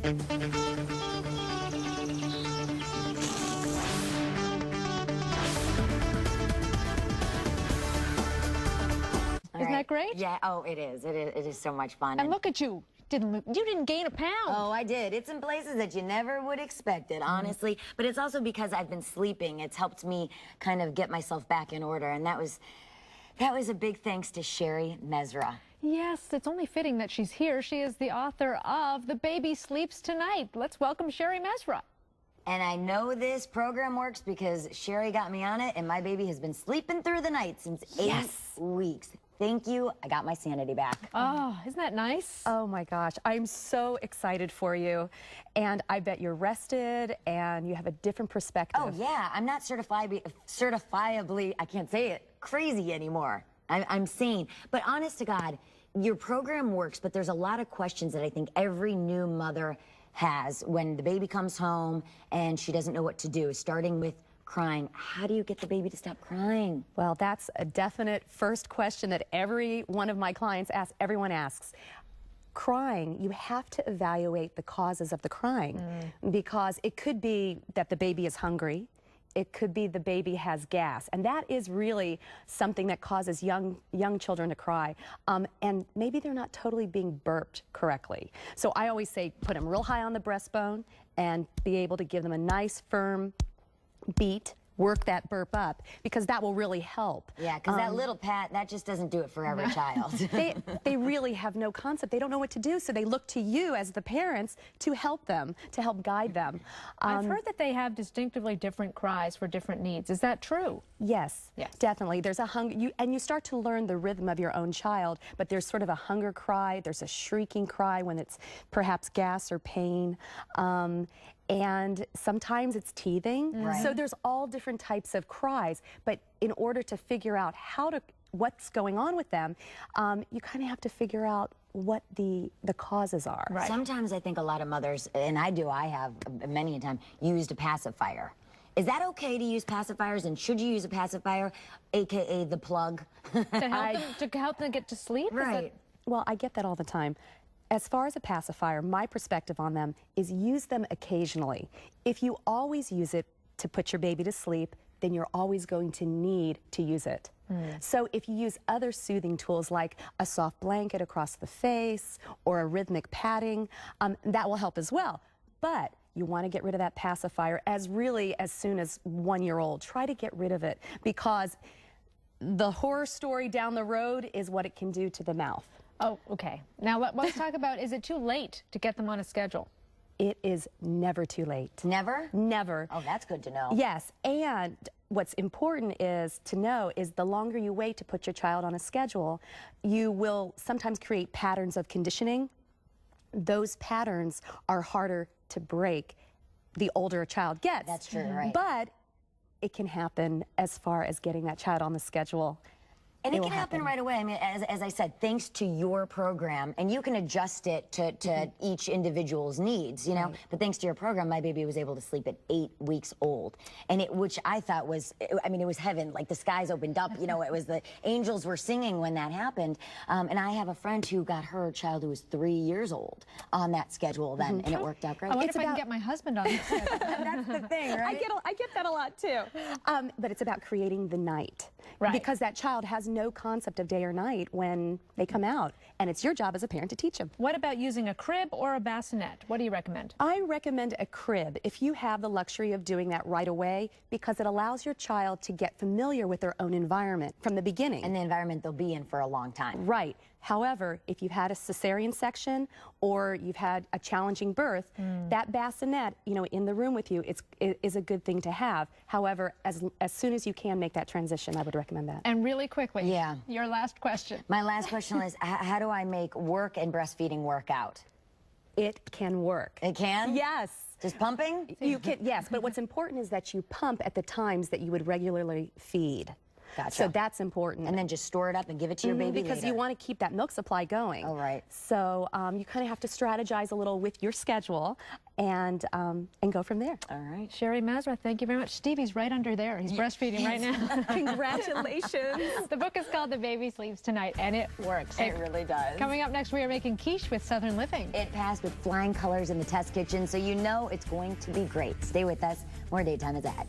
Isn't that great? Yeah, oh, it is. It is so much fun. And look at you. You didn't gain a pound. Oh, I did. It's in places that you never would expect it, honestly. But it's also because I've been sleeping. It's helped me kind of get myself back in order. And that was a big thanks to Shari Mezrah. Yes, it's only fitting that she's here. She is the author of The Baby Sleeps Tonight. Let's welcome Shari Mezrah. And I know this program works because Shari got me on it, and my baby has been sleeping through the night since 8 weeks. Thank you. I got my sanity back. Oh, isn't that nice? Oh my gosh, I'm so excited for you. And I bet you're rested and you have a different perspective. Oh yeah, I'm not certifiably, I can't say it, crazy anymore. I'm sane. But honest to God, your program works, but there's a lot of questions that I think every new mother has when the baby comes home and she doesn't know what to do, starting with crying. How do you get the baby to stop crying? Well, that's a definite first question that every one of my clients asks, everyone asks. Crying, you have to evaluate the causes of the crying because it could be that the baby is hungry. It could be the baby has gas, and that is really something that causes young children to cry. And maybe they're not totally being burped correctly. So I always say put them real high on the breastbone and be able to give them a nice firm beat, work that burp up, because that will really help. Yeah, because that little pat, that just doesn't do it for every child. They really have no concept. They don't know what to do, so they look to you as the parents to help them, to help guide them. I've heard that they have distinctively different cries for different needs. Is that true? Yes, definitely. There's a hunger, and you start to learn the rhythm of your own child, but there's sort of a hunger cry, there's a shrieking cry when it's perhaps gas or pain. And sometimes it's teething. Right. So there's all different types of cries. But in order to figure out what's going on with them, you kind of have to figure out what the causes are. Right. Sometimes I think a lot of mothers, and I have many a time, used a pacifier. Is that okay to use pacifiers, and should you use a pacifier, AKA the plug? to help them get to sleep? Right. Well, I get that all the time. As far as a pacifier, my perspective on them is use them occasionally. If you always use it to put your baby to sleep, then you're always going to need to use it. So if you use other soothing tools like a soft blanket across the face or a rhythmic patting, that will help as well. But you want to get rid of that pacifier as soon as 1 year old. Try to get rid of it because the horror story down the road is what it can do to the mouth. Oh, okay. Now let's talk about, is it too late to get them on a schedule? It is never too late. Never? Never. Oh, that's good to know. Yes, and what's important is to know is the longer you wait to put your child on a schedule, you will sometimes create patterns of conditioning. Those patterns are harder to break the older a child gets. That's true, right. But it can happen as far as getting that child on the schedule. And it can happen right away. I mean, as I said, thanks to your program, and you can adjust it to each individual's needs, you know. Right. But thanks to your program, my baby was able to sleep at 8 weeks old, and which I thought was, I mean, it was heaven. Like the skies opened up, you know. It was the angels were singing when that happened. And I have a friend who got her child who was 3 years old on that schedule then, and it worked out great. I wonder if I can get my husband on this. That's the thing, right? I get that a lot too. But it's about creating the night, right? Because that child has no concept of day or night when they come out, and it's your job as a parent to teach them. What about using a crib or a bassinet? What do you recommend? I recommend a crib if you have the luxury of doing that right away, because it allows your child to get familiar with their own environment from the beginning. And the environment they'll be in for a long time. Right. However, if you've had a cesarean section or you've had a challenging birth, that bassinet, you know, in the room with you, is a good thing to have. However, as soon as you can make that transition, I would recommend that. And really quickly, your last question. My last question is, how do I make work and breastfeeding work out? It can work. It can? Yes. Just pumping? You can, yes, but what's important is that you pump at the times that you would regularly feed. Gotcha. So that's important. And then just store it up and give it to your baby because later. you want to keep that milk supply going. Oh, right. So you kind of have to strategize a little with your schedule and go from there. All right. Shari Mezrah, thank you very much. Stevie's right under there. He's breastfeeding right now. Congratulations. The book is called The Baby Sleeps Tonight, and it works. It really does. Coming up next, we are making quiche with Southern Living. It passed with flying colors in the test kitchen, so you know it's going to be great. Stay with us. More Daytime is ahead.